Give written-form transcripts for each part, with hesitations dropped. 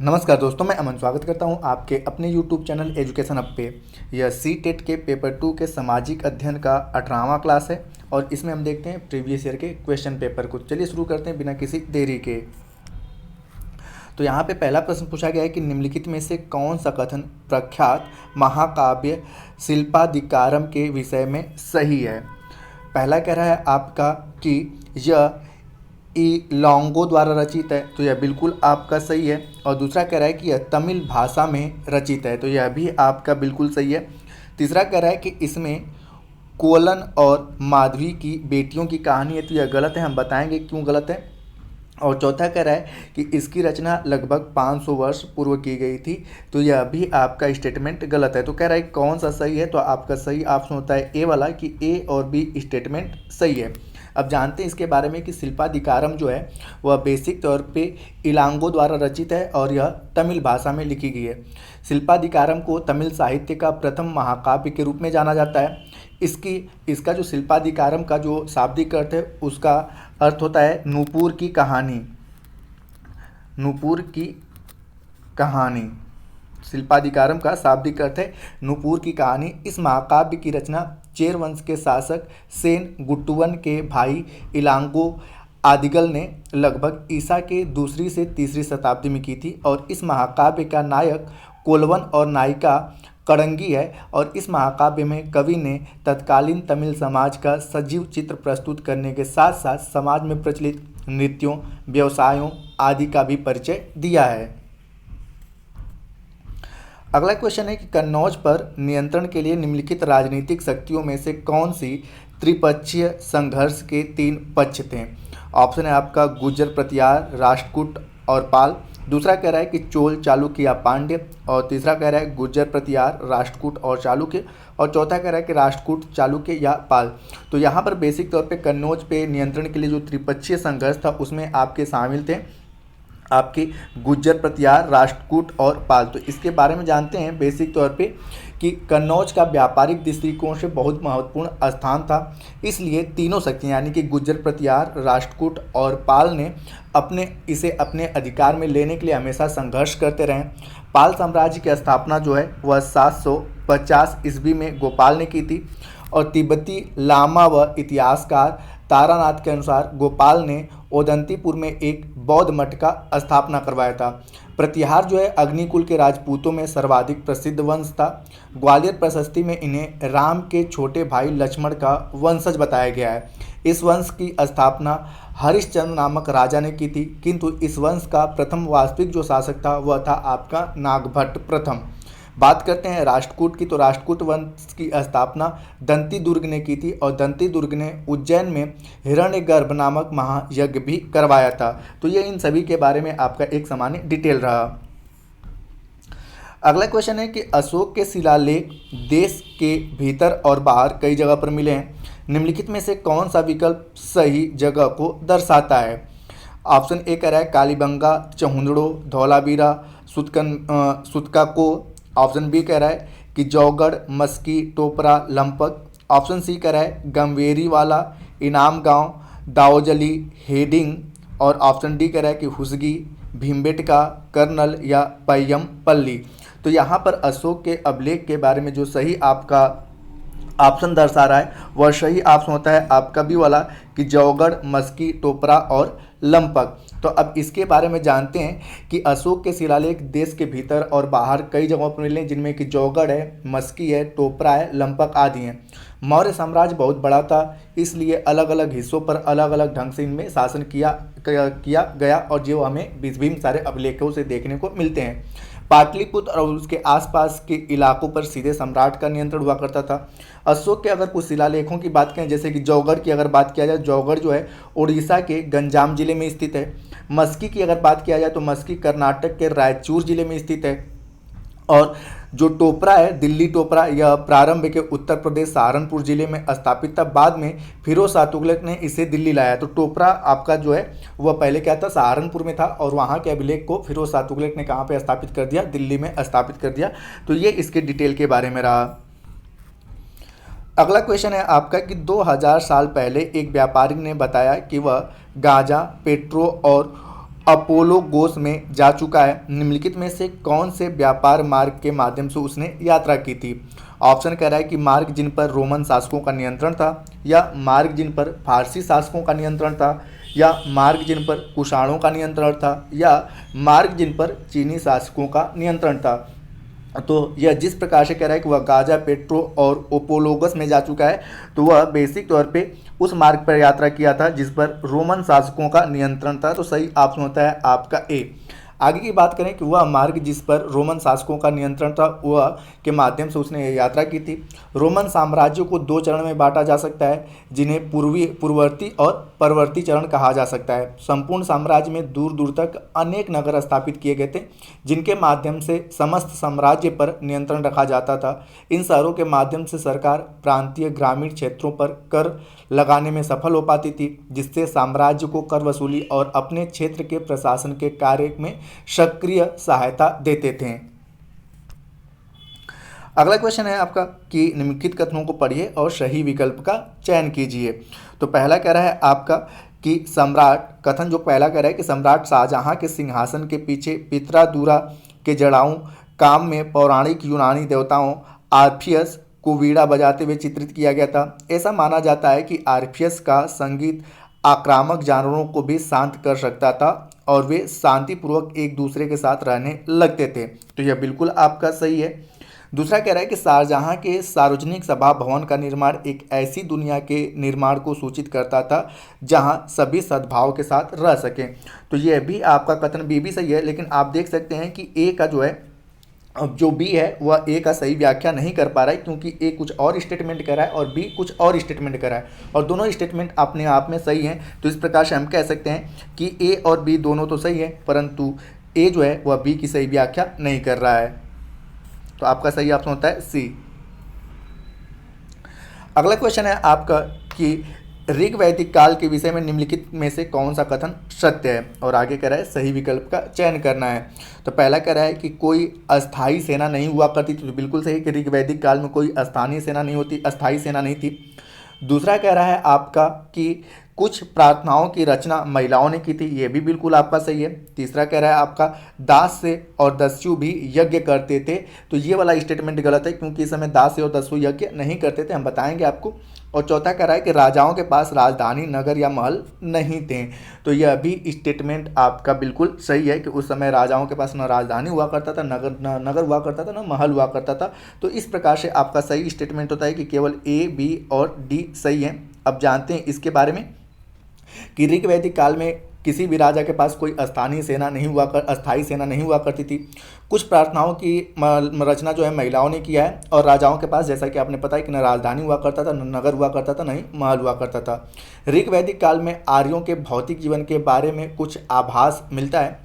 नमस्कार दोस्तों, मैं अमन स्वागत करता हूं आपके अपने YouTube चैनल एजुकेशन अप पे। यह सी-टेट के पेपर 2 के सामाजिक अध्ययन का 18वां क्लास है और इसमें हम देखते हैं प्रीवियस ईयर के क्वेश्चन पेपर को। चलिए शुरू करते हैं बिना किसी देरी के। तो यहाँ पे पहला प्रश्न पूछा गया है कि निम्नलिखित में से कौन सा कथन प्रख्यात महाकाव्य शिल्पाधिकारम के विषय में सही है। पहला कह रहा है आपका कि यह इलांगो द्वारा रचित है, तो यह बिल्कुल आपका सही है। और दूसरा कह रहा है कि यह तमिल भाषा में रचित है, तो यह भी आपका बिल्कुल सही है। तीसरा कह रहा है कि इसमें कोलन और माधवी की बेटियों की कहानी है, तो यह गलत है, हम बताएंगे क्यों गलत है। और चौथा कह रहा है कि इसकी रचना लगभग 500 वर्ष पूर्व की गई थी, तो यह भी आपका स्टेटमेंट गलत है। तो कह रहा है कौन सा सही है, तो आपका सही ऑप्शन होता है ए वाला कि ए और बी स्टेटमेंट सही है। अब जानते हैं इसके बारे में कि शिल्पाधिकारम जो है वह बेसिक तौर पे इलांगो द्वारा रचित है और यह तमिल भाषा में लिखी गई है। शिल्पाधिकारम को तमिल साहित्य का प्रथम महाकाव्य के रूप में जाना जाता है। इसका जो शिल्पाधिकारम का जो शाब्दिक अर्थ है उसका अर्थ होता है नूपुर की कहानी। नूपुर की कहानी शिल्पाधिकारम का शाब्दिक अर्थ है नूपुर की कहानी। इस महाकाव्य की रचना चेर वंश के शासक सेन गुट्टुवन के भाई इलांगो आदिगल ने लगभग ईसा के 2री से 3री शताब्दी में की थी। और इस महाकाव्य का नायक कोलवन और नायिका कड़ंगी है। और इस महाकाव्य में कवि ने तत्कालीन तमिल समाज का सजीव चित्र प्रस्तुत करने के साथ साथ समाज में प्रचलित नृत्यों, व्यवसायों आदि का भी परिचय दिया है। अगला क्वेश्चन है कि कन्नौज पर नियंत्रण के लिए निम्नलिखित राजनीतिक शक्तियों में से कौन सी त्रिपक्षीय संघर्ष के 3 पक्ष थे। ऑप्शन है आपका गुर्जर प्रतिहार, राष्ट्रकूट और पाल। दूसरा कह रहा है कि चोल, चालुक्य या पांड्य। और तीसरा कह रहा है गुर्जर प्रतिहार, राष्ट्रकूट और चालुक्य। और चौथा कह रहा है कि राष्ट्रकूट, चालुक्य या पाल। तो यहाँ पर बेसिक तौर पे कन्नौज पे नियंत्रण के लिए जो त्रिपक्षीय संघर्ष था उसमें आपके शामिल थे आपके गुर्जर प्रतिहार, राष्ट्रकूट और पाल। तो इसके बारे में जानते हैं बेसिक तौर पे कि कन्नौज का व्यापारिक दृष्टिकोण से बहुत महत्वपूर्ण स्थान था, इसलिए तीनों शक्तियाँ यानी कि गुर्जर प्रतिहार, राष्ट्रकूट और पाल ने इसे अपने अधिकार में लेने के लिए हमेशा संघर्ष करते रहे। पाल साम्राज्य की स्थापना जो है वह 750 ईस्वी में गोपाल ने की थी। और तिब्बती लामा व इतिहासकार तारानाथ के अनुसार गोपाल ने ओदंतीपुर में एक बौद्ध मठ का स्थापना करवाया था। प्रतिहार जो है अग्निकुल के राजपूतों में सर्वाधिक प्रसिद्ध वंश था। ग्वालियर प्रशस्ति में इन्हें राम के छोटे भाई लक्ष्मण का वंशज बताया गया है। इस वंश की स्थापना हरिश्चंद्र नामक राजा ने की थी, किंतु इस वंश का प्रथम वास्तविक जो शासक था वह था आपका नागभट्ट प्रथम। बात करते हैं राष्ट्रकूट की, तो राष्ट्रकूट वंश की स्थापना दंती दुर्ग ने की थी और दंती दुर्ग ने उज्जैन में हिरण्यगर्भ नामक महायज्ञ भी करवाया था। तो ये इन सभी के बारे में आपका एक सामान्य डिटेल रहा। अगला क्वेश्चन है कि अशोक के शिलालेख देश के भीतर और बाहर कई जगह पर मिले हैं। निम्नलिखित में से कौन सा विकल्प सही जगह को दर्शाता है। ऑप्शन ए कह रहा है कालीबंगा, चहुंदड़ो, धौलावीरा, सुतकाको। ऑप्शन बी कह रहा है कि जौगढ़, मस्की, टोपरा, लंपक। ऑप्शन सी कह रहा है गंवेरी वाला, इनाम गांव, दाओजली, हेडिंग। और ऑप्शन डी कह रहा है कि हुसगी, भीमबेटका, कर्नल या पय्यम पल्ली। तो यहाँ पर अशोक के अभिलेख के बारे में जो सही आपका ऑप्शन दर्शा रहा है वह सही ऑप्शन होता है आपका बी वाला कि जौगढ़, मस्की, टोपरा और लंपक। तो अब इसके बारे में जानते हैं कि अशोक के शिलालेख देश के भीतर और बाहर कई जगहों पर मिले, जिनमें कि जौगढ़ है, मस्की है, टोपरा है, लंपक आदि हैं। मौर्य साम्राज्य बहुत बड़ा था, इसलिए अलग अलग हिस्सों पर अलग अलग ढंग से इनमें शासन किया गया और जो हमें विभिन्न सारे अभिलेखों से देखने को मिलते हैं। पाटलिपुत्र और उसके आसपास के इलाकों पर सीधे सम्राट का नियंत्रण हुआ करता था। अशोक के अगर कुछ शिलालेखों की बात करें, जैसे कि जौगढ़ की अगर बात किया जाए, जौगढ़ जो है उड़ीसा के गंजाम जिले में स्थित है। मस्की की अगर बात किया जाए तो मस्की कर्नाटक के रायचूर जिले में स्थित है। और जो टोपरा है, दिल्ली टोपरा, यह प्रारंभ के उत्तर प्रदेश सहारनपुर जिले में स्थापित था। बाद में फिरोज शाह तुगलक ने इसे दिल्ली लाया। तो टोपरा आपका जो है वह पहले क्या था, सहारनपुर में था और वहाँ के अभिलेख को फिरोज शाह तुगलक ने कहाँ पे स्थापित कर दिया, दिल्ली में स्थापित कर दिया। तो ये इसके डिटेल के बारे में रहा। अगला क्वेश्चन है आपका कि 2000 साल पहले एक व्यापारी ने बताया कि वह गांजा, पेट्रो और अपोलो गोस में जा चुका है? निम्नलिखित में से कौन से व्यापार मार्ग के माध्यम से उसने यात्रा की थी? ऑप्शन कह रहा है कि मार्ग जिन पर रोमन शासकों का नियंत्रण था, या मार्ग जिन पर फारसी शासकों का नियंत्रण था, या मार्ग जिन पर कुषाणों का नियंत्रण था, या मार्ग जिन पर चीनी शासकों का नियंत्रण था। तो यह जिस प्रकार से कह रहा है कि वह गाजा, पेट्रो और ओपोलोगस में जा चुका है, तो वह बेसिक तौर पे उस मार्ग पर यात्रा किया था जिस पर रोमन शासकों का नियंत्रण था। तो सही ऑप्शन होता है आपका ए। आगे की बात करें कि वह मार्ग जिस पर रोमन शासकों का नियंत्रण था वह के माध्यम से उसने यात्रा की थी। रोमन साम्राज्य को दो चरण में बांटा जा सकता है, जिन्हें पूर्ववर्ती और परवर्ती चरण कहा जा सकता है। संपूर्ण साम्राज्य में दूर दूर तक अनेक नगर स्थापित किए गए थे, जिनके माध्यम से समस्त साम्राज्य पर नियंत्रण रखा जाता था। इन शहरों के माध्यम से सरकार प्रांतीय ग्रामीण क्षेत्रों पर कर लगाने में सफल हो पाती थी, जिससे साम्राज्य को कर वसूली और अपने क्षेत्र के प्रशासन के कार्य में सक्रिय सहायता देते थे। अगला क्वेश्चन है आपका कि निम्नलिखित कथनों को पढ़िए और सही विकल्प का चयन कीजिए। तो पहला कह रहा है आपका कि सम्राट, कथन जो पहला कह रहा है कि सम्राट शाहजहां के सिंहासन के पीछे पित्रादुरा के जड़ाऊ काम में पौराणिक यूनानी देवताओं आर्फियस को वीणा बजाते हुए चित्रित किया गया था। ऐसा माना जाता है कि आर्फियस का संगीत आक्रामक जानवरों को भी शांत कर सकता था और वे शांतिपूर्वक एक दूसरे के साथ रहने लगते थे। तो यह बिल्कुल आपका सही है। दूसरा कह रहा है कि शाहजहां के सार्वजनिक सभा भवन का निर्माण एक ऐसी दुनिया के निर्माण को सूचित करता था जहां सभी सद्भाव के साथ रह सकें। तो यह भी आपका कथन बी भी सही है, लेकिन आप देख सकते हैं कि ए का जो है, अब जो बी है वह ए का सही व्याख्या नहीं कर पा रहा है, क्योंकि ए कुछ और स्टेटमेंट कर रहा है और बी कुछ और स्टेटमेंट कर रहा है, और दोनों स्टेटमेंट अपने आप में सही हैं। तो इस प्रकार से हम कह सकते हैं कि ए और बी दोनों तो सही है, परंतु ए जो है वह बी की सही व्याख्या नहीं कर रहा है। तो आपका सही ऑप्शन होता है सी। अगला क्वेश्चन है आपका कि ऋग वैदिक काल के विषय में निम्नलिखित में से कौन सा कथन सत्य है, और आगे कह रहा है सही विकल्प का चयन करना है। तो पहला कह रहा है कि कोई अस्थाई सेना नहीं हुआ करती थी, तो बिल्कुल सही कि ऋग वैदिक काल में कोई स्थानीय सेना नहीं होती, अस्थाई सेना नहीं थी। दूसरा कह रहा है आपका कि कुछ प्रार्थनाओं की रचना महिलाओं ने की थी, ये भी बिल्कुल आपका सही है। तीसरा कह रहा है आपका दास से और दस्यु भी यज्ञ करते थे, तो ये वाला स्टेटमेंट गलत है, क्योंकि इस समय दास से और दस्यु यज्ञ नहीं करते थे, हम बताएंगे आपको। और चौथा कह रहा है कि राजाओं के पास राजधानी, नगर या महल नहीं थे, तो यह भी स्टेटमेंट आपका बिल्कुल सही है कि उस समय राजाओं के पास न राजधानी हुआ करता था, नगर हुआ करता था, न महल हुआ करता था। तो इस प्रकार से आपका सही स्टेटमेंट होता है कि केवल ए, बी और डी सही है। अब जानते हैं इसके बारे में कि ऋग वैदिक काल में किसी भी राजा के पास कोई स्थानीय सेना नहीं हुआ अस्थायी सेना नहीं हुआ करती थी। कुछ प्रार्थनाओं की रचना जो है महिलाओं ने किया है, और राजाओं के पास, जैसा कि आपने पता है कि न राजधानी हुआ करता था, न नगर हुआ करता था, न ही महल हुआ करता था। ऋग वैदिक काल में आर्यों के भौतिक जीवन के बारे में कुछ आभास मिलता है।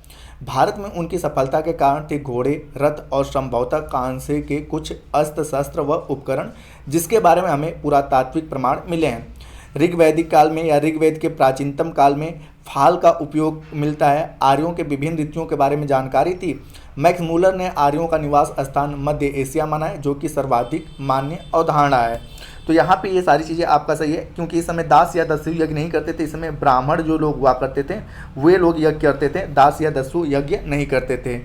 भारत में उनकी सफलता के कारण थे घोड़े, रथ और संभवतः कांसे के कुछ अस्त्र शस्त्र व उपकरण, जिसके बारे में हमें पुरातात्विक प्रमाण मिले हैं। ऋग वैदिक काल में या ऋग्वेद के प्राचीनतम काल में फाल का उपयोग मिलता है। आर्यों के विभिन्न रीतियों के बारे में जानकारी थी। मैक्स मूलर ने आर्यों का निवास स्थान मध्य एशिया माना है, जो कि सर्वाधिक मान्य अवधारणा है। तो यहाँ पे ये सारी चीज़ें आपका सही है, क्योंकि इस समय दास या दस्यु यज्ञ नहीं करते थे। इस समय ब्राह्मण जो लोग हुआ करते थे वे लोग यज्ञ करते थे, दास या दस्यु यज्ञ नहीं करते थे।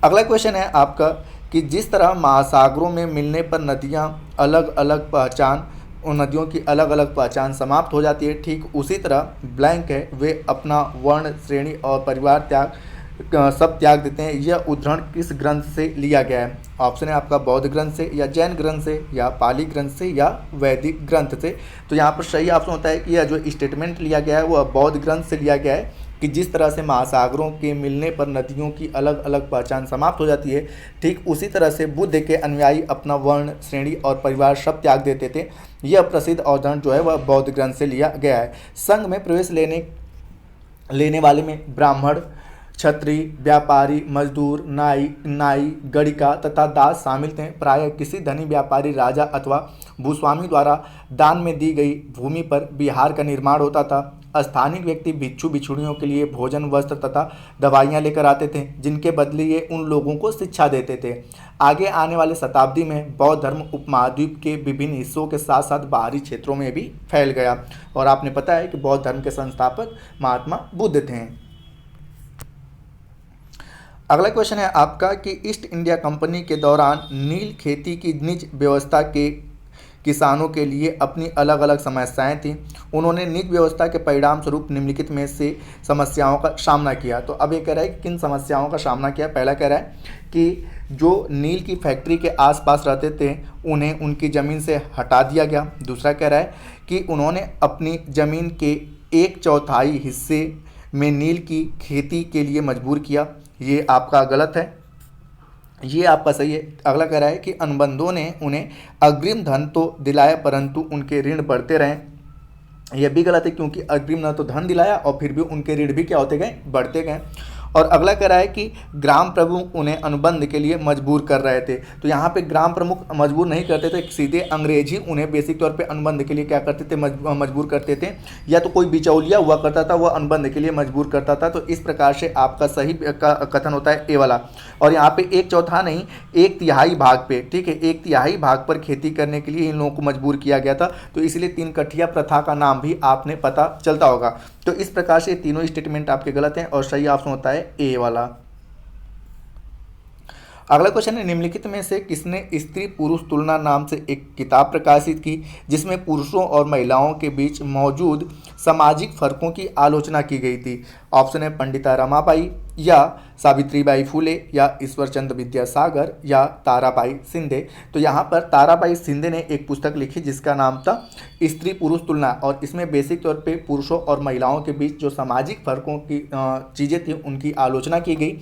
अगला क्वेश्चन है आपका कि जिस तरह महासागरों में मिलने पर नदियाँ अलग अलग पहचान, उन नदियों की अलग अलग पहचान समाप्त हो जाती है, ठीक उसी तरह ब्लैंक है वे अपना वर्ण, श्रेणी और परिवार सब त्याग देते हैं। यह उदाहरण किस ग्रंथ से लिया गया है? ऑप्शन है आपका बौद्ध ग्रंथ से, या जैन ग्रंथ से, या पाली ग्रंथ से, या वैदिक ग्रंथ से। तो यहाँ पर सही ऑप्शन होता है कि यह जो स्टेटमेंट लिया गया है वह बौद्ध ग्रंथ से लिया गया है, कि जिस तरह से महासागरों के मिलने पर नदियों की अलग अलग पहचान समाप्त हो जाती है, ठीक उसी तरह से बुद्ध के अनुयायी अपना वर्ण, श्रेणी और परिवार सब त्याग देते थे। यह प्रसिद्ध उदाहरण जो है वह बौद्ध ग्रंथ से लिया गया है। संघ में प्रवेश लेने वाले में ब्राह्मण, क्षत्रिय, व्यापारी, मजदूर, नाई, गणिका तथा दास शामिल थे। प्रायः किसी धनी व्यापारी, राजा अथवा भूस्वामी द्वारा दान में दी गई भूमि पर विहार का निर्माण होता था। स्थानीय व्यक्ति भिक्षु भिक्षुणियों के लिए भोजन, वस्त्र तथा दवाइयाँ लेकर आते थे, जिनके बदले ये उन लोगों को शिक्षा देते थे। आगे आने वाले शताब्दी में बौद्ध धर्म उपमहाद्वीप के विभिन्न हिस्सों के साथ साथ बाहरी क्षेत्रों में भी फैल गया। और आपने पता है कि बौद्ध धर्म के संस्थापक महात्मा बुद्ध थे। अगला क्वेश्चन है आपका कि ईस्ट इंडिया कंपनी के दौरान नील खेती की निज व्यवस्था के किसानों के लिए अपनी अलग अलग समस्याएं थीं। उन्होंने निज व्यवस्था के परिणाम स्वरूप निम्नलिखित में से समस्याओं का सामना किया। तो अब ये कह रहा है कि किन समस्याओं का सामना किया। पहला कह रहा है कि जो नील की फैक्ट्री के आसपास रहते थे उन्हें उनकी ज़मीन से हटा दिया गया। दूसरा कह रहा है कि उन्होंने अपनी ज़मीन के 1/4 हिस्से में नील की खेती के लिए मजबूर किया। ये आपका गलत है, ये आपका सही है। अगला कह रहा है कि अनुबंधों ने उन्हें अग्रिम धन तो दिलाया परंतु उनके ऋण बढ़ते रहे। यह भी गलत है, क्योंकि अग्रिम न तो धन दिलाया और फिर भी उनके ऋण भी क्या होते गए, बढ़ते गए। और अगला कह रहा है कि ग्राम प्रमुख उन्हें अनुबंध के लिए मजबूर कर रहे थे। तो यहाँ पे ग्राम प्रमुख मजबूर नहीं करते थे, सीधे अंग्रेज ही उन्हें बेसिक तौर पे अनुबंध के लिए क्या करते थे, मजबूर करते थे। या तो कोई बिचौलिया हुआ करता था, वह अनुबंध के लिए मजबूर करता था। तो इस प्रकार से आपका सही कथन होता है ए वाला। और यहाँ पे 1/4 नहीं, 1/3 भाग पे, ठीक है, 1/3 भाग पर खेती करने के लिए इन लोगों को मजबूर किया गया था। तो इसलिए 3 कठिया प्रथा का नाम भी आपने पता चलता होगा। तो इस प्रकार से तीनों स्टेटमेंट आपके गलत हैं और सही ऑप्शन होता है ए वाला। अगला क्वेश्चन है निम्नलिखित में से किसने स्त्री पुरुष तुलना नाम से एक किताब प्रकाशित की जिसमें पुरुषों और महिलाओं के बीच मौजूद सामाजिक फर्कों की आलोचना की गई थी। ऑप्शन है पंडिता रमाबाई या सावित्रीबाई फुले या ईश्वरचंद्र विद्यासागर या ताराबाई शिंदे। तो यहाँ पर ताराबाई शिंदे ने एक पुस्तक लिखी जिसका नाम था स्त्री पुरुष तुलना, और इसमें बेसिक तौर पे पुरुषों और महिलाओं के बीच जो सामाजिक फर्कों की चीज़ें थी उनकी आलोचना की गई।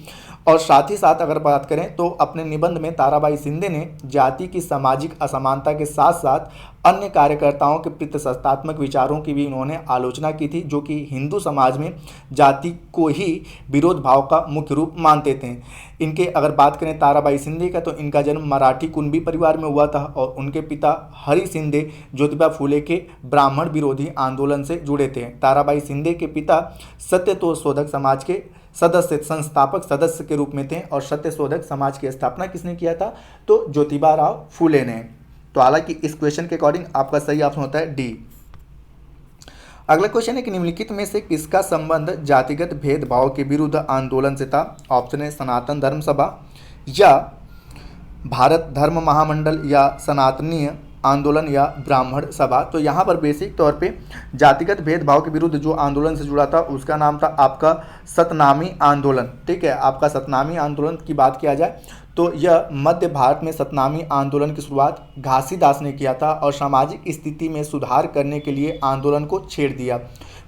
और साथ ही साथ अगर बात करें तो अपने निबंध में ताराबाई शिंदे ने जाति की सामाजिक असमानता के साथ साथ अन्य कार्यकर्ताओं के प्रतिशस्तात्मक विचारों की भी इन्होंने आलोचना की थी, जो कि हिंदू समाज में जाति को ही विरोध भाव का मुख्य रूप मानते थे। इनके अगर बात करें ताराबाई शिंदे का, तो इनका जन्म मराठी कुणबी परिवार में हुआ था और उनके पिता हरि शिंदे ज्योतिबा फुले के ब्राह्मण विरोधी आंदोलन से जुड़े थे। ताराबाई शिंदे के पिता सत्यशोधक समाज के संस्थापक सदस्य के रूप में थे और सत्यशोधक समाज की स्थापना किसने किया था, तो ज्योतिबा राव फुले ने। तो हालांकि इस क्वेश्चन के अकॉर्डिंग आपका सही ऑप्शन होता है डी। अगला क्वेश्चन है कि निम्नलिखित में से किसका संबंध जातिगत भेदभाव के विरुद्ध आंदोलन से था। ऑप्शन है सनातन धर्म सभा या भारत धर्म महामंडल या सनातनीय आंदोलन या ब्राह्मण सभा। तो यहाँ पर बेसिक तौर पे जातिगत भेदभाव के विरुद्ध जो आंदोलन से जुड़ा था उसका नाम था आपका सतनामी आंदोलन। ठीक है, आपका सतनामी आंदोलन की बात किया जाए तो यह मध्य भारत में सतनामी आंदोलन की शुरुआत घासीदास ने किया था और सामाजिक स्थिति में सुधार करने के लिए आंदोलन को छेड़ दिया।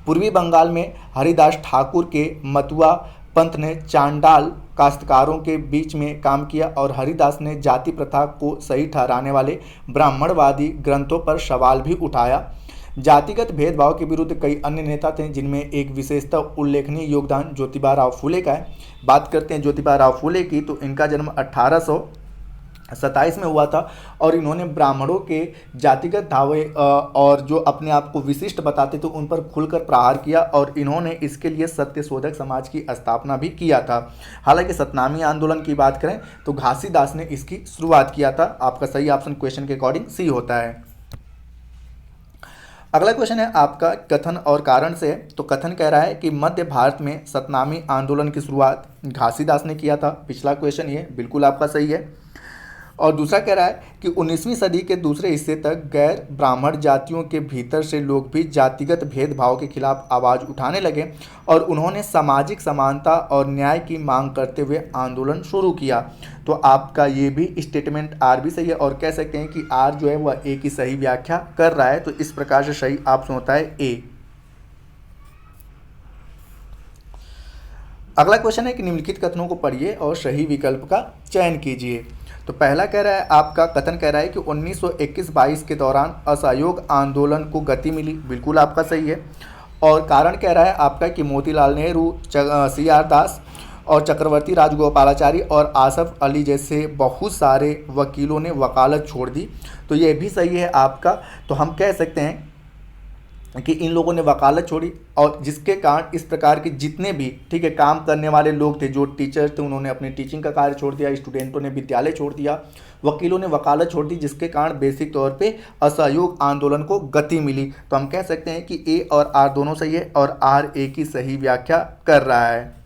पूर्वी बंगाल में हरिदास ठाकुर के मतुआ पंथ ने चांडाल काश्तकारों के बीच में काम किया और हरिदास ने जाति प्रथा को सही ठहराने वाले ब्राह्मणवादी ग्रंथों पर सवाल भी उठाया। जातिगत भेदभाव के विरुद्ध कई अन्य नेता थे जिनमें एक विशेषतः उल्लेखनीय योगदान ज्योतिबा राव फुले का है। बात करते हैं ज्योतिबा राव फुले की, तो इनका जन्म 1827 में हुआ था और इन्होंने ब्राह्मणों के जातिगत दावे और जो अपने आप को विशिष्ट बताते थे उन पर खुलकर प्रहार किया और इन्होंने इसके लिए सत्यशोधक समाज की स्थापना भी किया था। हालांकि सतनामी आंदोलन की बात करें तो घासीदास ने इसकी शुरुआत किया था। आपका सही ऑप्शन क्वेश्चन के अकॉर्डिंग सी होता है। अगला क्वेश्चन है आपका कथन और कारण से। तो कथन कह रहा है कि मध्य भारत में सतनामी आंदोलन की शुरुआत घासीदास ने किया था। पिछला क्वेश्चन ये बिल्कुल आपका सही है। और दूसरा कह रहा है कि 19वीं सदी के दूसरे हिस्से तक गैर ब्राह्मण जातियों के भीतर से लोग भी जातिगत भेदभाव के खिलाफ आवाज़ उठाने लगे और उन्होंने सामाजिक समानता और न्याय की मांग करते हुए आंदोलन शुरू किया। तो आपका ये भी स्टेटमेंट आर भी सही है और कह सकते हैं कि आर जो है वह ए की सही व्याख्या कर रहा है। तो इस प्रकार से सही ऑप्शन होता है ए। अगला क्वेश्चन है कि निम्नलिखित कथनों को पढ़िए और सही विकल्प का चयन कीजिए। तो पहला कह रहा है आपका कथन कह रहा है कि 1921-22 के दौरान असहयोग आंदोलन को गति मिली। बिल्कुल आपका सही है। और कारण कह रहा है आपका कि मोतीलाल नेहरू, CR दास और चक्रवर्ती राजगोपालाचारी और आसफ अली जैसे बहुत सारे वकीलों ने वकालत छोड़ दी। तो ये भी सही है आपका। तो हम कह सकते हैं कि इन लोगों ने वकालत छोड़ी और जिसके कारण इस प्रकार के जितने भी ठीक है काम करने वाले लोग थे, जो टीचर थे उन्होंने अपनी टीचिंग का कार्य छोड़ दिया, स्टूडेंटों ने विद्यालय छोड़ दिया, वकीलों ने वकालत छोड़ दी, जिसके कारण बेसिक तौर पे असहयोग आंदोलन को गति मिली। तो हम कह सकते हैं कि ए और आर दोनों सही है और आर ए की सही व्याख्या कर रहा है।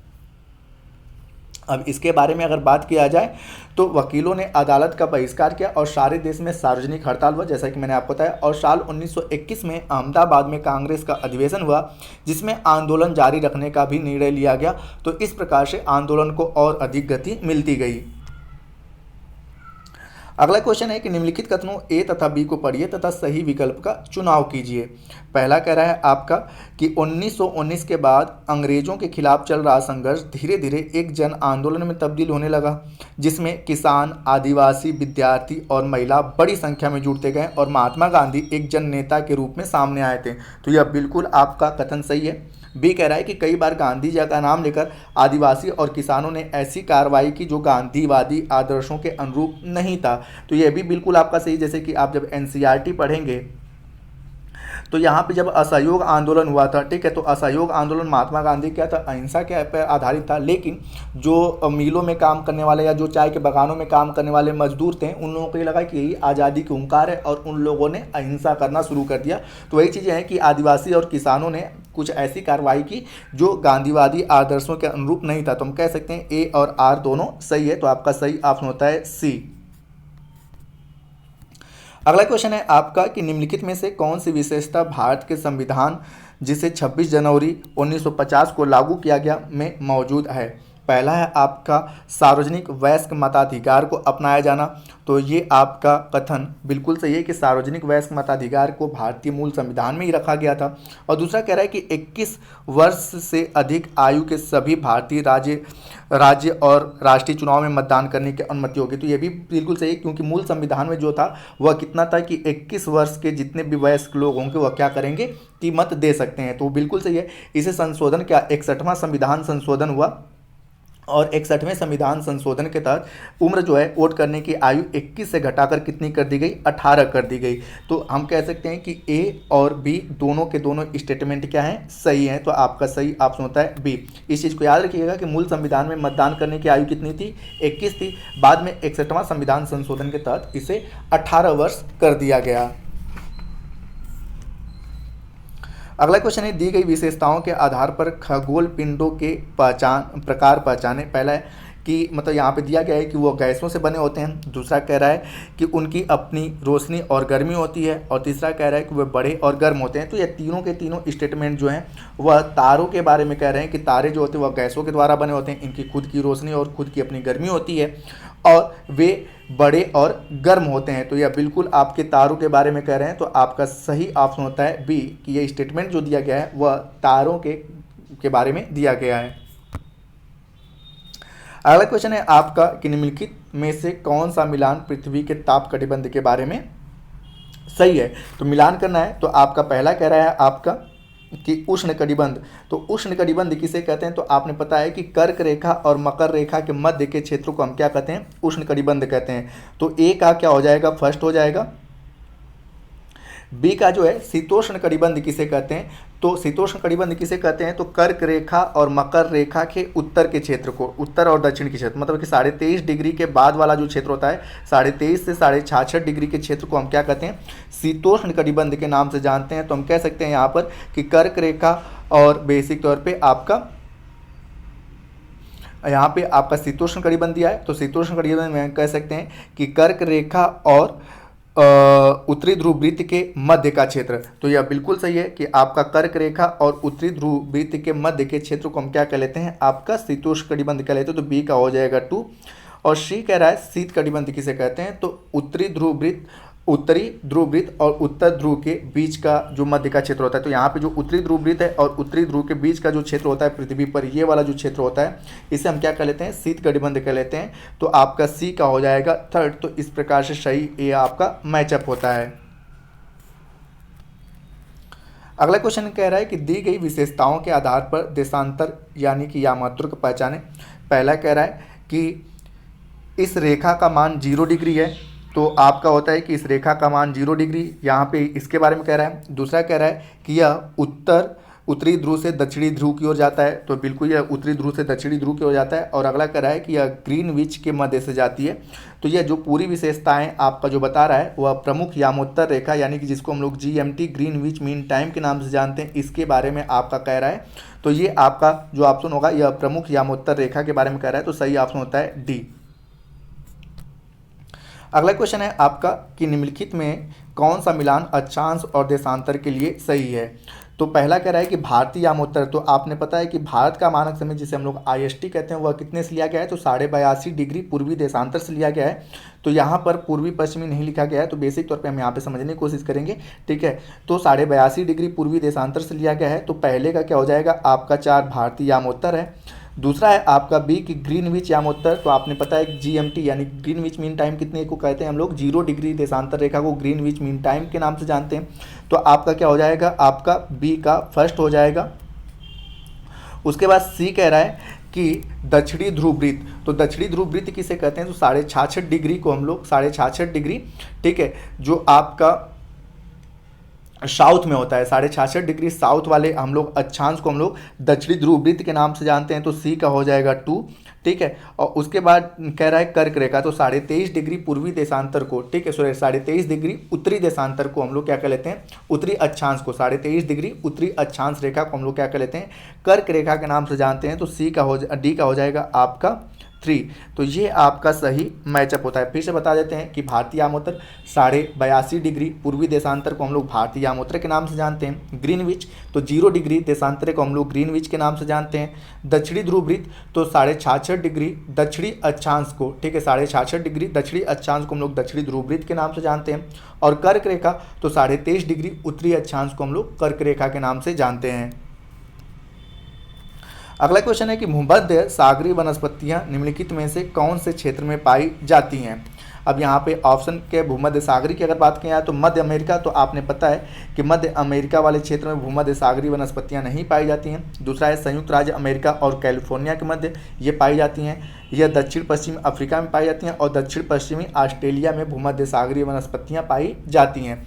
अब इसके बारे में अगर बात किया जाए तो वकीलों ने अदालत का बहिष्कार किया और सारे देश में सार्वजनिक हड़ताल हुआ, जैसा कि मैंने आपको बताया। और साल 1921 में अहमदाबाद में कांग्रेस का अधिवेशन हुआ, जिसमें आंदोलन जारी रखने का भी निर्णय लिया गया। तो इस प्रकार से आंदोलन को और अधिक गति मिलती गई। अगला क्वेश्चन है कि निम्नलिखित कथनों ए तथा बी को पढ़िए तथा सही विकल्प का चुनाव कीजिए। पहला कह रहा है आपका कि 1919 के बाद अंग्रेजों के खिलाफ चल रहा संघर्ष धीरे धीरे एक जन आंदोलन में तब्दील होने लगा, जिसमें किसान, आदिवासी, विद्यार्थी और महिला बड़ी संख्या में जुड़ते गए और महात्मा गांधी एक जन नेता के रूप में सामने आए थे। तो यह बिल्कुल आपका कथन सही है। बी कह रहा है कि कई बार गांधी जी का नाम लेकर आदिवासी और किसानों ने ऐसी कार्रवाई की जो गांधीवादी आदर्शों के अनुरूप नहीं था। तो यह भी बिल्कुल आपका सही। जैसे कि आप जब एनसीईआरटी पढ़ेंगे तो यहाँ पे जब असहयोग आंदोलन हुआ था, ठीक है, तो असहयोग आंदोलन महात्मा गांधी क्या था, अहिंसा के पर आधारित था। लेकिन जो मिलों में काम करने वाले या जो चाय के बागानों में काम करने वाले मजदूर थे, उन लोगों को ये लगा कि यही आज़ादी की हुंकार है और उन लोगों ने अहिंसा करना शुरू कर दिया। तो वही चीज़ें हैं कि आदिवासी और किसानों ने कुछ ऐसी कार्रवाई की जो गांधीवादी आदर्शों के अनुरूप नहीं था। तो हम कह सकते हैं ए और आर दोनों सही है। तो आपका सही ऑप्शन होता है सी। अगला क्वेश्चन है आपका कि निम्नलिखित में से कौन सी विशेषता भारत के संविधान जिसे 26 जनवरी 1950 को लागू किया गया में मौजूद है। पहला है आपका सार्वजनिक वयस्क मताधिकार को अपनाया जाना। तो ये आपका कथन बिल्कुल सही है कि सार्वजनिक वयस्क मताधिकार को भारतीय मूल संविधान में ही रखा गया था। और दूसरा कह रहा है कि 21 वर्ष से अधिक आयु के सभी भारतीय राज्य और राष्ट्रीय चुनाव में मतदान करने की अनुमति होगी। तो ये भी बिल्कुल सही है, क्योंकि मूल संविधान में जो था वह कितना था कि 21 वर्ष के जितने भी वयस्क लोग होंगे वह क्या करेंगे कि मत दे सकते हैं। तो बिल्कुल सही है। इसे संशोधन क्या 61वां संविधान संशोधन हुआ और 61वें संविधान संशोधन के तहत उम्र जो है वोट करने की आयु 21 से घटाकर कितनी कर दी गई, 18 कर दी गई। तो हम कह सकते हैं कि ए और बी दोनों के दोनों स्टेटमेंट क्या हैं, सही हैं। तो आपका सही ऑप्शन होता है बी। इस चीज़ को याद रखिएगा कि मूल संविधान में मतदान करने की आयु कितनी थी, 21 थी। बाद में 61वां संविधान संशोधन के तहत इसे 18 वर्ष कर दिया गया। अगला क्वेश्चन है दी गई विशेषताओं के आधार पर खगोल पिंडों के प्रकार पहचाने। पहला है कि मतलब यहाँ पे दिया गया है कि वो गैसों से बने होते हैं। दूसरा कह रहा है कि उनकी अपनी रोशनी और गर्मी होती है। और तीसरा कह रहा है कि वे बड़े और गर्म होते हैं। तो ये तीनों के तीनों स्टेटमेंट जो हैं वह तारों के बारे में कह रहे हैं कि तारे जो होते हैं वह गैसों के द्वारा बने होते हैं, इनकी खुद की रोशनी और खुद की अपनी गर्मी होती है और वे बड़े और गर्म होते हैं। तो यह बिल्कुल आपके तारों के बारे में कह रहे हैं। तो आपका सही ऑप्शन होता है बी कि यह स्टेटमेंट जो दिया गया है वह तारों के बारे में दिया गया है। अगला क्वेश्चन है आपका कि निम्नलिखित में से कौन सा मिलान पृथ्वी के ताप कटिबंध के बारे में सही है। तो मिलान करना है। तो आपका पहला कह रहा है आपका कि उष्ण कटिबंध। तो उष्ण कटिबंध किसे कहते हैं, तो आपने पता है कि कर्क रेखा और मकर रेखा के मध्य के क्षेत्र को हम क्या कहते हैं, उष्ण कटिबंध कहते हैं। तो ए का क्या हो जाएगा, फर्स्ट हो जाएगा। बी का जो है शीतोष्ण कटिबंध किसे कहते हैं, तो शीतोष्ण कटिबंध किसे कहते हैं, तो कर्क रेखा और मकर रेखा के उत्तर के क्षेत्र को, उत्तर और दक्षिण के क्षेत्र, मतलब कि 23.5 डिग्री के बाद वाला जो क्षेत्र होता है 23.5 से 66.5 डिग्री के क्षेत्र को हम क्या कहते हैं, शीतोष्ण कटिबंध के नाम से जानते हैं। तो हम कह सकते हैं यहाँ पर कि कर्क रेखा और बेसिक तौर पर आपका यहाँ पे आपका शीतोष्ण कटिबंध दिया है। तो शीतोष्ण कटिबंध में कह सकते हैं कि कर्क रेखा और उत्तरी ध्रुव वृत्त के मध्य का क्षेत्र। तो यह बिल्कुल सही है कि आपका कर्क रेखा और उत्तरी ध्रुव वृत्त के मध्य के क्षेत्र को हम क्या कह लेते हैं, आपका शीतोष्ण कटिबंध कह लेते हैं। तो बी का हो जाएगा 2। और सी कह रहा है शीत कटिबंध किसे कहते हैं, तो उत्तरी ध्रुव वृत्त और उत्तर ध्रुव के बीच का जो मध्य का क्षेत्र होता है। तो यहाँ पे जो उत्तरी ध्रुव वृत्त है और उत्तरी ध्रुव के बीच का जो क्षेत्र होता है पृथ्वी पर, ये वाला जो क्षेत्र होता है इसे हम क्या कह लेते हैं, शीत कटिबंध कह लेते हैं। तो आपका सी का हो जाएगा 3rd। तो इस प्रकार से सही ये आपका मैचअप होता है। अगला क्वेश्चन कह रहा है कि दी गई विशेषताओं के आधार पर देशांतर यानी कि यामात्रा पहचाने। पहला कह रहा है कि इस रेखा का मान 0 डिग्री है तो आपका होता है कि इस रेखा का मान 0 डिग्री, यहाँ पे इसके बारे में कह रहा है। दूसरा कह रहा है कि यह उत्तरी ध्रुव से दक्षिणी ध्रुव की ओर जाता है, तो बिल्कुल यह उत्तरी ध्रुव से दक्षिणी ध्रुव की ओर जाता है। और अगला कह रहा है कि यह ग्रीनविच के मध्य से जाती है। तो यह जो पूरी विशेषताएं आपका जो बता रहा है वह प्रमुख यामोत्तर रेखा यानी कि जिसको हम लोग GMT ग्रीनविच मीन टाइम के नाम से जानते हैं, इसके बारे में आपका कह रहा है। तो ये आपका जो ऑप्शन होगा यह प्रमुख यामोत्तर रेखा के बारे में कह रहा है, तो सही ऑप्शन होता है डी। अगला क्वेश्चन है आपका कि निम्नलिखित में कौन सा मिलान अक्षांश और देशांतर के लिए सही है। तो पहला कह रहा है कि भारतीय यामोत्तर, तो आपने पता है कि भारत का मानक समय जिसे हम लोग IST कहते हैं वह कितने से लिया गया है, तो 82.5 डिग्री पूर्वी देशांतर से लिया गया है। तो यहाँ पर पूर्वी पश्चिमी नहीं लिखा गया है, तो बेसिक तौर पे हम यहाँ पे समझने की कोशिश करेंगे, ठीक है। तो 82.5 डिग्री पूर्वी देशांतर से लिया गया है, तो पहले का क्या हो जाएगा आपका 4 भारतीय यामोत्तर है। दूसरा है आपका बी कि ग्रीनविच यामोत्तर, तो आपने पता है GMT यानी ग्रीनविच मीन टाइम कितने को कहते हैं हम लोग, 0 डिग्री देशांतर रेखा को ग्रीनविच मीन टाइम के नाम से जानते हैं। तो आपका क्या हो जाएगा, आपका बी का फर्स्ट हो जाएगा। उसके बाद सी कह रहा है कि दक्षिणी ध्रुव वृत्त, तो दक्षिणी ध्रुव वृत्त किसे कहते हैं, तो 66.5 डिग्री को हम लोग 66.5 डिग्री, ठीक है, जो आपका साउथ में होता है, 66.5 डिग्री साउथ वाले हम लोग अक्षांश को हम लोग दक्षिणी ध्रुव वृत्त के नाम से जानते हैं। तो सी का हो जाएगा 2, ठीक है। और उसके बाद कह रहा है कर्क रेखा, तो 23.5 डिग्री पूर्वी देशांतर को, ठीक है, सॉरी 23.5 डिग्री उत्तरी देशांतर को हम लोग क्या कर लेते हैं, उत्तरी अक्षांश को 23.5 डिग्री उत्तरी अक्षांश रेखा को हम लोग क्या कर लेते हैं, कर्क रेखा के नाम से जानते हैं। तो डी का हो जाएगा आपका 3। तो ये आपका सही मैचअप होता है। फिर से बता देते हैं कि भारतीय यामोत्तर 82.5 डिग्री पूर्वी देशांतर को हम लोग भारतीय यामोत्तर के नाम से जानते हैं। ग्रीनविच तो 0 डिग्री देशांतर को हम लोग ग्रीनविच के नाम से जानते हैं। दक्षिणी ध्रुव वृत्त तो 66.5 डिग्री दक्षिणी अक्षांश को, ठीक है, 66.5 डिग्री दक्षिणी अक्षांश को हम लोग दक्षिणी ध्रुव वृत्त के नाम से जानते हैं। और कर्क रेखा तो 23.5 डिग्री उत्तरी अक्षांश को हम लोग कर्क रेखा के नाम से जानते हैं। अगला क्वेश्चन है कि भूमध्य सागरीय वनस्पतियां निम्नलिखित में से कौन से क्षेत्र में पाई जाती हैं। अब यहाँ पे ऑप्शन के भूमध्य सागरीय की अगर बात किया तो मध्य अमेरिका, तो आपने पता है कि मध्य अमेरिका वाले क्षेत्र में भूमध्य सागरीय वनस्पतियां नहीं पाई जाती हैं। दूसरा है संयुक्त राज्य अमेरिका और कैलिफोर्निया के मध्य ये पाई जाती हैं। यह दक्षिण पश्चिमी अफ्रीका में पाई जाती हैं और दक्षिण पश्चिमी ऑस्ट्रेलिया में भूमध्य सागरीय वनस्पतियाँ पाई जाती हैं।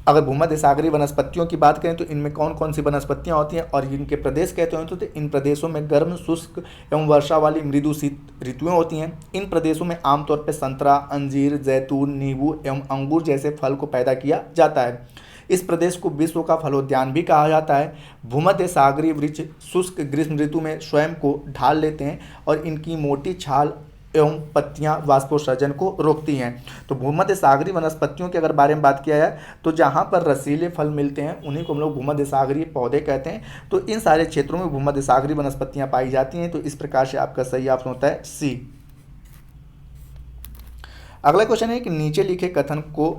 अगर भूमध्य सागरीय वनस्पतियों की बात करें तो इनमें कौन कौन सी वनस्पतियां होती हैं और इनके प्रदेश कहते हैं, तो इन प्रदेशों में गर्म, शुष्क एवं वर्षा वाली मृदु शीत ऋतुएं होती हैं। इन प्रदेशों में आमतौर पर संतरा, अंजीर, जैतून, नींबू एवं अंगूर जैसे फल को पैदा किया जाता है। इस प्रदेश को विश्व का फलोद्यान भी कहा जाता है। भूमध्य सागरीय वृक्ष शुष्क ग्रीष्म ऋतु में स्वयं को ढाल लेते हैं और इनकी मोटी छाल एवं पत्तियां वाष्पोत्सर्जन को रोकती हैं। तो भूमध्य सागरीय वनस्पतियों के अगर बारे में बात किया जाए तो जहां पर रसीले फल मिलते हैं उन्हीं को हम लोग भूमध्य सागरीय पौधे कहते हैं। तो इन सारे क्षेत्रों में भूमध्य सागरीय वनस्पतियां पाई जाती हैं। तो इस प्रकार से आपका सही ऑप्शन होता है सी। अगला क्वेश्चन है कि नीचे लिखे कथन को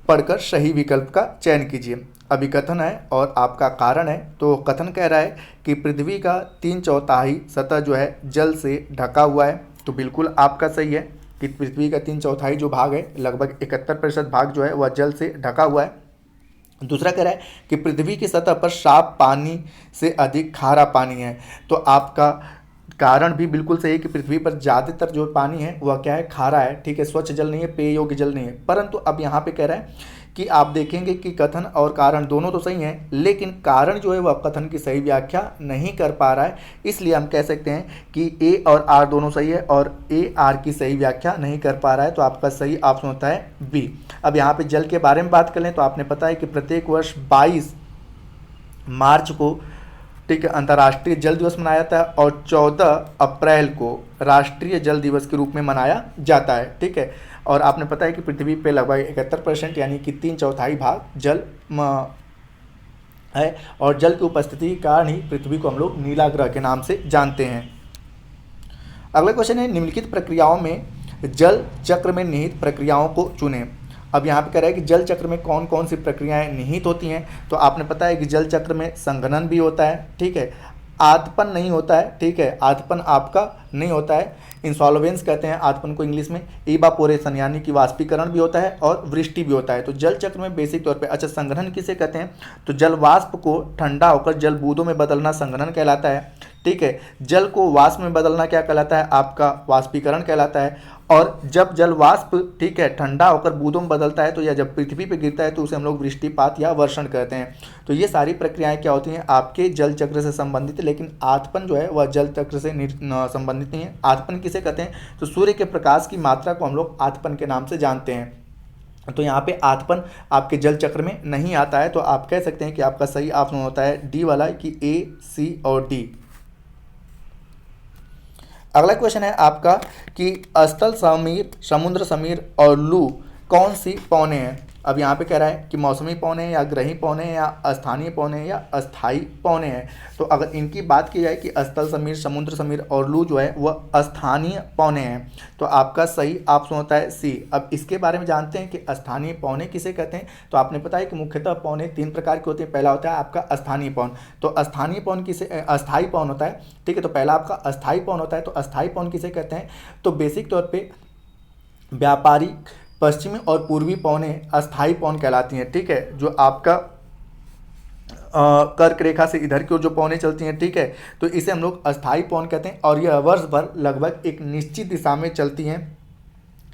पढ़कर सही विकल्प का चयन कीजिए। अभी कथन है और आपका कारण है। तो कथन कह रहा है कि पृथ्वी का 3/4 सतह जो है जल से ढका हुआ है। तो बिल्कुल आपका सही है कि पृथ्वी का 3/4 जो भाग है, लगभग 71% भाग जो है वह जल से ढका हुआ है। दूसरा कह रहा है कि पृथ्वी की सतह पर साफ पानी से अधिक खारा पानी है। तो आपका कारण भी बिल्कुल सही है कि पृथ्वी पर ज़्यादातर जो पानी है वह क्या है, खारा है, ठीक है, स्वच्छ जल नहीं है, पेय योग्य जल नहीं है। परंतु अब यहाँ पे कह रहा है कि आप देखेंगे कि कथन और कारण दोनों तो सही हैं, लेकिन कारण जो है वह कथन की सही व्याख्या नहीं कर पा रहा है। इसलिए हम कह सकते हैं कि ए और आर दोनों सही है और ए आर की सही व्याख्या नहीं कर पा रहा है। तो आपका सही ऑप्शन होता है बी। अब यहाँ पे जल के बारे में बात कर लें तो आपने पता है कि प्रत्येक वर्ष 22 मार्च को, ठीक है, अंतर्राष्ट्रीय जल दिवस मनाया जाता है और 14 अप्रैल को राष्ट्रीय जल दिवस के रूप में मनाया जाता है, ठीक है। और आपने पता है कि पृथ्वी पे लगभग 71% यानी कि 3/4 भाग जल है और जल की उपस्थिति के कारण ही पृथ्वी को हम लोग नीला ग्रह के नाम से जानते हैं। अगला क्वेश्चन है निम्नलिखित प्रक्रियाओं में जल चक्र में निहित प्रक्रियाओं को चुनें। अब यहाँ पे कह रहा है कि जल चक्र में कौन कौन सी प्रक्रियाएं निहित होती हैं। तो आपने पता है कि जल चक्र में संघनन भी होता है, ठीक है, आतपन नहीं होता है, ठीक है, आतपन आपका नहीं होता है, इंसॉल्वेंस कहते हैं आतपन को इंग्लिश में, इवापोरेशन यानी कि वाष्पीकरण भी होता है और वृष्टि भी होता है। तो जल चक्र में बेसिक तौर पे, अच्छा, संघनन किसे कहते हैं, तो जल वाष्प को ठंडा होकर जल बूंदों में बदलना संघनन कहलाता है। ठीक है। जल को वाष्प में बदलना क्या कहलाता है, आपका वाष्पीकरण कहलाता है। और जब जल वाष्प, ठीक है, ठंडा होकर बूंदों में बदलता है तो या जब पृथ्वी पे गिरता है तो उसे हम लोग वृष्टिपात या वर्षण कहते हैं। तो ये सारी प्रक्रियाएं क्या होती हैं, आपके जल चक्र से संबंधित है, लेकिन आतपन जो है वह जल चक्र से संबंधित नहीं है। आतपन किसे कहते हैं, तो सूर्य के प्रकाश की मात्रा को हम लोग आतपन के नाम से जानते हैं। तो यहाँ पे आतपन आपके जल चक्र में नहीं आता है, तो आप कह सकते हैं कि आपका सही ऑप्शन होता है डी वाला, कि ए, सी और डी। अगला क्वेश्चन है आपका कि स्थल समीर, समुद्र समीर और लू कौन सी पौने हैं। अब यहाँ पे कह रहा है कि मौसमी पौने या ग्रही पौने या स्थानीय पौने या अस्थाई पौने हैं। तो अगर इनकी बात की जाए कि स्थल समीर, समुद्र समीर और लू जो है वह स्थानीय पौने हैं, तो आपका सही ऑप्शन होता है सी। अब इसके बारे में जानते हैं कि स्थानीय पौने किसे कहते हैं। तो आपने पता है कि मुख्यतः पौने 3 प्रकार के होते हैं। पहला होता है आपका स्थानीय पौन। तो स्थानीय पौन किसे, अस्थाई पौन होता है, ठीक है। तो पहला आपका अस्थाई पौन होता है। तो अस्थाई पौन किसे कहते हैं, तो बेसिक तौर पर व्यापारिक पश्चिमी और पूर्वी पौने अस्थाई पौन कहलाती हैं, ठीक है। जो आपका कर्क रेखा से इधर की ओर जो पौने चलती हैं, ठीक है, तो इसे हम लोग अस्थाई पौन कहते हैं। और यह वर्ष भर लगभग एक निश्चित दिशा में चलती हैं,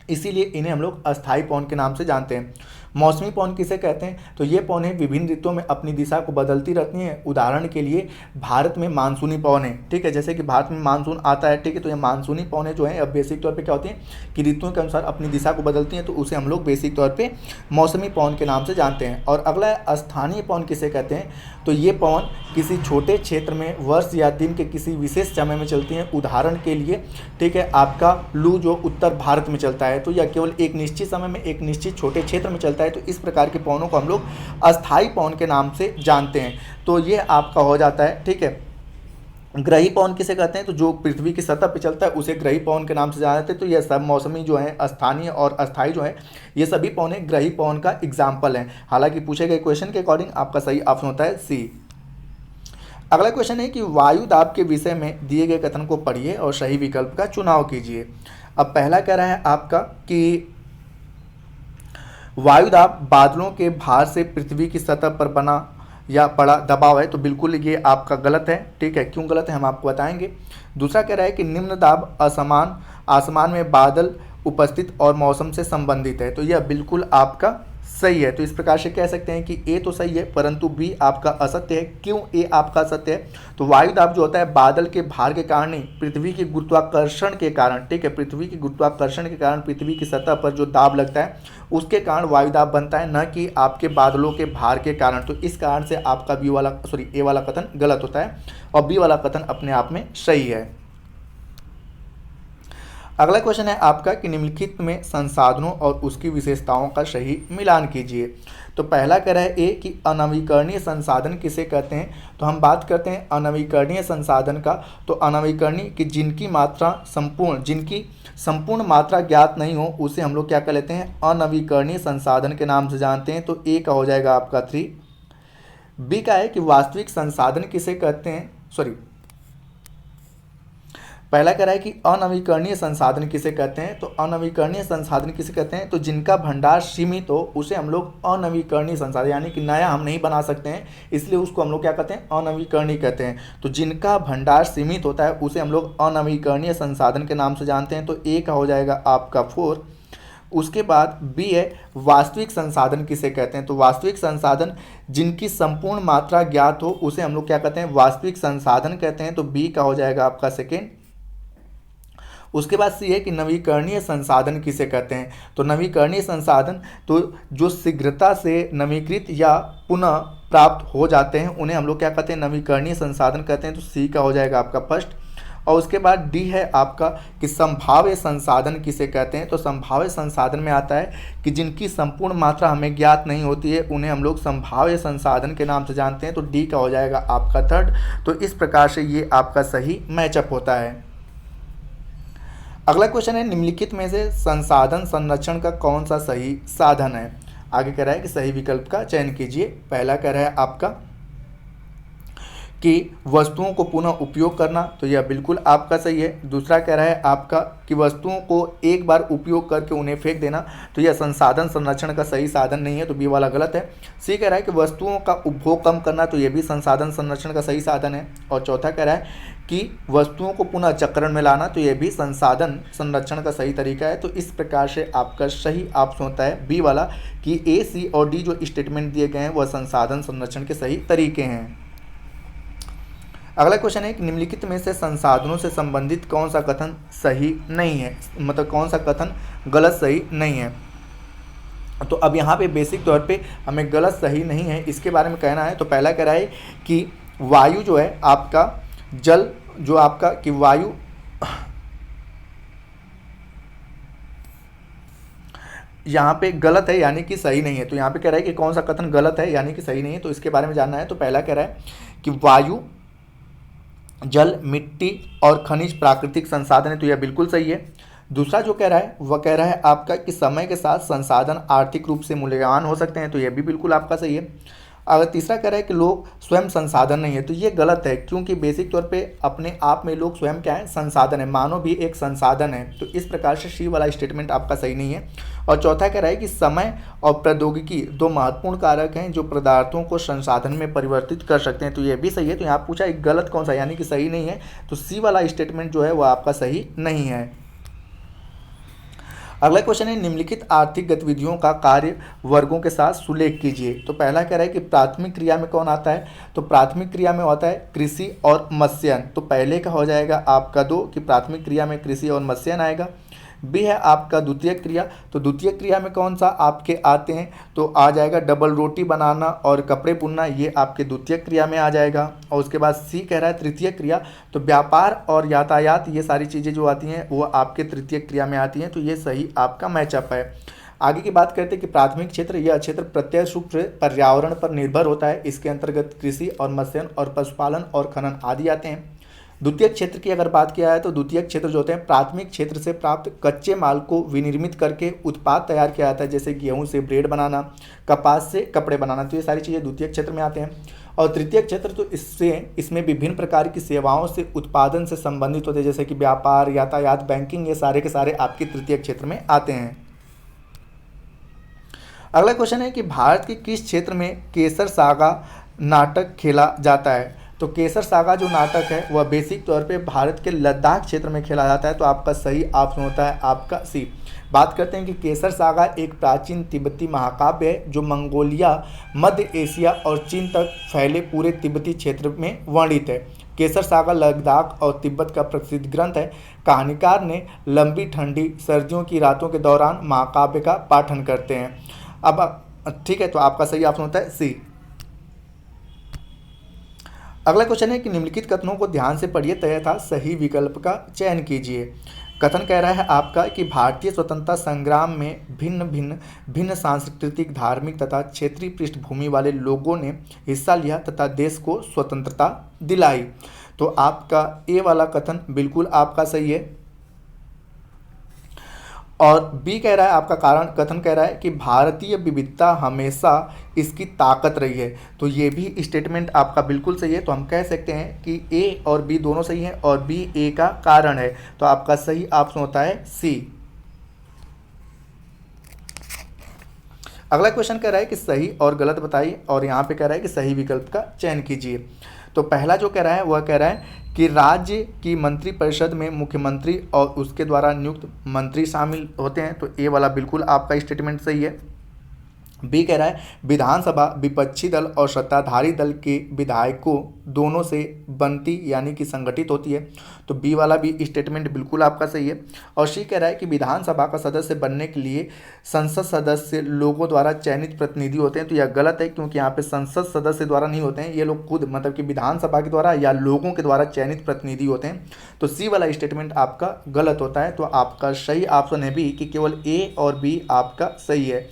इसीलिए इन्हें हम लोग अस्थाई पौन के नाम से जानते हैं। मौसमी पौन किसे कहते हैं, तो ये पौने विभिन्न ऋतुओं में अपनी दिशा को बदलती रहती हैं। उदाहरण के लिए भारत में मानसूनी पौने, ठीक है, जैसे कि भारत में मानसून आता है, ठीक है, तो ये मानसूनी पौने जो है अब बेसिक तौर पे क्या होती हैं कि ऋतुओं के अनुसार अपनी दिशा को बदलती हैं, तो उसे हम लोग बेसिक तौर पे मौसमी पौन के नाम से जानते हैं। और अगला है स्थानीय पौन किसे कहते हैं, तो ये पौन किसी छोटे क्षेत्र में वर्ष या दिन के किसी विशेष समय में चलती हैं। उदाहरण के लिए, ठीक है, आपका लू जो उत्तर भारत में चलता है, तो यह केवल एक निश्चित समय में एक निश्चित छोटे क्षेत्र में चलता है। तो इस प्रकार के पौनों को हम लोग अस्थाई पौन के नाम से जानते हैं। तो ये आपका हो जाता है, ठीक है। ग्रही पवन किसे कहते हैं, तो जो पृथ्वी की सतह पर चलता है उसे ग्रही पवन के नाम से जाना जाता है। तो ये सब मौसमी जो है, स्थानीय और अस्थाई जो है, ये सभी पवने ग्रही पवन का एग्जाम्पल हैं। हालांकि पूछे गए क्वेश्चन के अकॉर्डिंग आपका सही ऑप्शन होता है सी। अगला क्वेश्चन है कि वायु दाब के विषय में दिए गए कथन को पढ़िए और सही विकल्प का चुनाव कीजिए। अब पहला कह रहा है आपका कि वायु दाब बादलों के भार से पृथ्वी की सतह पर बना या पड़ा दबाव है। तो बिल्कुल ये आपका गलत है, ठीक है। क्यों गलत है हम आपको बताएंगे। दूसरा कह रहा है कि निम्न दाब असमान आसमान में बादल उपस्थित और मौसम से संबंधित है। तो यह बिल्कुल आपका सही है। तो इस प्रकार से कह सकते हैं कि ए तो सही है परंतु बी आपका असत्य है। क्यों ए आपका असत्य है, तो वायु दाब जो होता है बादल के भार के कारण नहीं, पृथ्वी की गुरुत्वाकर्षण के कारण, ठीक है, पृथ्वी की गुरुत्वाकर्षण के कारण पृथ्वी की सतह पर जो दाब लगता है उसके कारण वायु दाब बनता है, न कि आपके बादलों के भार के कारण। तो इस कारण से आपका ए वाला कथन गलत होता है और बी वाला कथन अपने आप में सही है। अगला क्वेश्चन है आपका कि निम्नलिखित में संसाधनों और उसकी विशेषताओं का सही मिलान कीजिए। तो पहला कह रहा है ए कि अनवीकरणीय संसाधन किसे कहते हैं। तो हम बात करते हैं अनवीकरणीय संसाधन का। तो अनवीकरणीय कि जिनकी संपूर्ण मात्रा ज्ञात नहीं हो उसे हम लोग क्या कर लेते हैं, अनवीकरणीय संसाधन के नाम से जानते हैं। तो ए का हो जाएगा आपका 3। बी का है कि वास्तविक संसाधन किसे कहते हैं, पहला कह रहा है कि अनवीकरणीय संसाधन किसे कहते हैं। तो अनवीकरणीय संसाधन किसे कहते हैं, तो जिनका भंडार सीमित हो उसे हम लोग अनवीकरणीय संसाधन, यानी कि नया हम नहीं बना सकते हैं, इसलिए उसको हम लोग क्या कहते हैं, अनवीकरणीय कहते हैं। तो जिनका भंडार सीमित होता है उसे हम लोग अनवीकरणीय संसाधन के नाम से जानते हैं। तो ए का हो जाएगा आपका 4। उसके बाद बी है वास्तविक संसाधन किसे कहते हैं। तो वास्तविक संसाधन जिनकी संपूर्ण मात्रा ज्ञात हो उसे हम लोग क्या कहते हैं, वास्तविक संसाधन कहते हैं। तो बी का हो जाएगा आपका 2। उसके बाद सी है कि नवीकरणीय संसाधन किसे कहते हैं। तो नवीकरणीय संसाधन तो जो शीघ्रता से नवीकृत या पुनः प्राप्त हो जाते हैं उन्हें हम लोग क्या कहते हैं, नवीकरणीय संसाधन कहते हैं। तो सी का हो जाएगा आपका 1। और उसके बाद डी है आपका कि संभाव्य संसाधन किसे कहते हैं। तो संभाव्य संसाधन में आता है कि जिनकी संपूर्ण मात्रा हमें ज्ञात नहीं होती है उन्हें हम लोग संभाव्य संसाधन के नाम से जानते हैं। तो डी का हो जाएगा आपका 3rd। तो इस प्रकार से ये आपका सही मैचअप होता है। अगला क्वेश्चन है निम्नलिखित में से संसाधन संरक्षण का कौन सा सही साधन है। आगे कह रहा है कि सही विकल्प का चयन कीजिए। पहला कह रहा है आपका कि वस्तुओं को पुनः उपयोग करना, तो यह बिल्कुल आपका सही है। दूसरा कह रहा है आपका कि वस्तुओं को एक बार उपयोग करके उन्हें फेंक देना, तो यह संसाधन संरक्षण का सही साधन नहीं है, तो बी वाला गलत है। सी कह रहा है कि वस्तुओं का उपभोग कम करना, तो यह भी संसाधन संरक्षण का सही साधन है। और चौथा कह रहा है कि वस्तुओं को पुनः चक्रण में लाना, तो यह भी संसाधन संरक्षण का सही तरीका है। तो इस प्रकार से आपका सही ऑप्शन होता है बी वाला कि ए, सी और डी जो स्टेटमेंट दिए गए हैं वह संसाधन संरक्षण के सही तरीके हैं। अगला क्वेश्चन है कि निम्नलिखित में से संसाधनों से संबंधित कौन सा कथन सही नहीं है, मतलब कौन सा कथन गलत सही नहीं है। तो अब यहाँ पे बेसिक तौर पे हमें गलत सही नहीं है इसके बारे में कहना है। तो पहला कह रहा है कि वायु जो है आपका, जल जो आपका कि वायु यहाँ पे गलत है यानी कि सही नहीं है। तो यहाँ पे कह रहा है कि कौन सा कथन गलत है यानी कि सही नहीं है, तो इसके बारे में जानना है। तो पहला कह रहा है कि वायु, जल, मिट्टी और खनिज प्राकृतिक संसाधन है, तो यह बिल्कुल सही है। दूसरा जो कह रहा है वह कह रहा है आपका कि समय के साथ संसाधन आर्थिक रूप से मूल्यवान हो सकते हैं, तो यह भी बिल्कुल आपका सही है। अगर तीसरा कह रहा है कि लोग स्वयं संसाधन नहीं है, तो ये गलत है, क्योंकि बेसिक तौर पे अपने आप में लोग स्वयं क्या है, संसाधन है, मानव भी एक संसाधन है। तो इस प्रकार से सी वाला स्टेटमेंट आपका सही नहीं है। और चौथा कह रहा है कि समय और प्रौद्योगिकी दो महत्वपूर्ण कारक हैं जो पदार्थों को संसाधन में परिवर्तित कर सकते हैं, तो ये भी सही है। तो यहाँ पूछा एक गलत कौन सा यानी कि सही नहीं है, तो सी वाला स्टेटमेंट जो है वह आपका सही नहीं है। अगला क्वेश्चन है निम्नलिखित आर्थिक गतिविधियों का कार्य वर्गों के साथ सुलेख कीजिए। तो पहला कह रहा है कि प्राथमिक क्रिया में कौन आता है, तो प्राथमिक क्रिया में होता है कृषि और मत्स्यन। तो पहले का हो जाएगा आपका 2 कि प्राथमिक क्रिया में कृषि और मत्स्यन आएगा। बी है आपका द्वितीय क्रिया, तो द्वितीय क्रिया में कौन सा आपके आते हैं, तो आ जाएगा डबल रोटी बनाना और कपड़े बुनना, ये आपके द्वितीय क्रिया में आ जाएगा। और उसके बाद सी कह रहा है तृतीय क्रिया, तो व्यापार और यातायात ये सारी चीज़ें जो आती हैं वो आपके तृतीय क्रिया में आती हैं, तो ये सही आपका मैचअप है। आगे की बात करते हैं कि प्राथमिक क्षेत्र, यह क्षेत्र प्रत्यक्ष रूप से पर्यावरण पर निर्भर होता है। इसके अंतर्गत कृषि और मत्स्यन और पशुपालन और खनन आदि आते हैं। द्वितीय क्षेत्र की अगर बात किया है तो द्वितीय क्षेत्र जो होते हैं प्राथमिक क्षेत्र से प्राप्त कच्चे माल को विनिर्मित करके उत्पाद तैयार किया जाता है, जैसे गेहूं से ब्रेड बनाना, कपास से कपड़े बनाना, तो ये सारी चीज़ें द्वितीय क्षेत्र में आते हैं। और तृतीय क्षेत्र तो इसमें विभिन्न प्रकार की सेवाओं से उत्पादन से संबंधित होते हैं, जैसे कि व्यापार, यातायात, बैंकिंग, ये सारे के सारे आपके तृतीय क्षेत्र में आते हैं। अगला क्वेश्चन है कि भारत के किस क्षेत्र में केसर सागा नाटक खेला जाता है। तो केसर सागा जो नाटक है वह बेसिक तौर पे भारत के लद्दाख क्षेत्र में खेला जाता है, तो आपका सही ऑप्शन होता है आपका सी। बात करते हैं कि केसर सागा एक प्राचीन तिब्बती महाकाव्य है जो मंगोलिया, मध्य एशिया और चीन तक फैले पूरे तिब्बती क्षेत्र में वर्णित है। केसर सागा लद्दाख और तिब्बत का प्रसिद्ध ग्रंथ है। कहानीकार ने लंबी ठंडी सर्दियों की रातों के दौरान महाकाव्य का पाठन करते हैं। अब ठीक है, तो आपका सही ऑप्शन होता है सी। अगला क्वेश्चन है कि निम्नलिखित कथनों को ध्यान से पढ़िए तथा सही विकल्प का चयन कीजिए। कथन कह रहा है आपका कि भारतीय स्वतंत्रता संग्राम में भिन्न सांस्कृतिक, धार्मिक तथा क्षेत्रीय पृष्ठभूमि वाले लोगों ने हिस्सा लिया तथा देश को स्वतंत्रता दिलाई। तो आपका ए वाला कथन बिल्कुल आपका सही है। और बी कह रहा है आपका कथन कह रहा है कि भारतीय विविधता हमेशा इसकी ताकत रही है, तो ये भी स्टेटमेंट आपका बिल्कुल सही है। तो हम कह सकते हैं कि ए और बी दोनों सही हैं और बी ए का कारण है, तो आपका सही ऑप्शन होता है सी। अगला क्वेश्चन कह रहा है कि सही और गलत बताइए, और यहाँ पे कह रहा है कि सही विकल्प का चयन कीजिए। तो पहला जो कह रहा है वह कह रहा है कि राज्य की मंत्रिपरिषद में मुख्यमंत्री और उसके द्वारा नियुक्त मंत्री शामिल होते हैं, तो ये वाला बिल्कुल आपका स्टेटमेंट सही है। बी कह रहा है विधानसभा विपक्षी दल और सत्ताधारी दल के विधायकों दोनों से बनती यानी कि संगठित होती है, तो बी वाला भी स्टेटमेंट बिल्कुल आपका सही है। और सी कह रहा है कि विधानसभा का सदस्य बनने के लिए संसद सदस्य लोगों द्वारा चयनित प्रतिनिधि होते हैं, तो यह गलत है, क्योंकि यहाँ पे संसद सदस्य द्वारा नहीं होते हैं, ये लोग खुद मतलब कि विधानसभा के द्वारा या लोगों के द्वारा चयनित प्रतिनिधि होते हैं, तो सी वाला स्टेटमेंट आपका गलत होता है। तो आपका सही ऑप्शन है बी कि केवल ए और बी आपका सही है।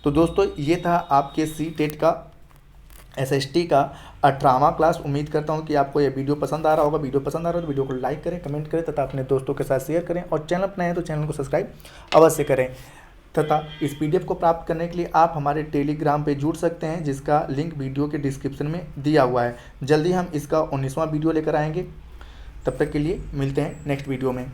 तो दोस्तों ये था आपके सी टेट का एसएसटी का 18वां क्लास। उम्मीद करता हूँ कि आपको ये वीडियो पसंद आ रहा होगा। वीडियो पसंद आ रहा हो तो वीडियो को लाइक करें, कमेंट करें तथा अपने दोस्तों के साथ शेयर करें, और चैनल पर नए हैं तो चैनल को सब्सक्राइब अवश्य करें। तथा इस PDF को प्राप्त करने के लिए आप हमारे टेलीग्राम पे जुड़ सकते हैं, जिसका लिंक वीडियो के डिस्क्रिप्शन में दिया हुआ है। जल्दी हम इसका 19वां वीडियो लेकर आएंगे। तब तक के लिए मिलते हैं नेक्स्ट वीडियो में।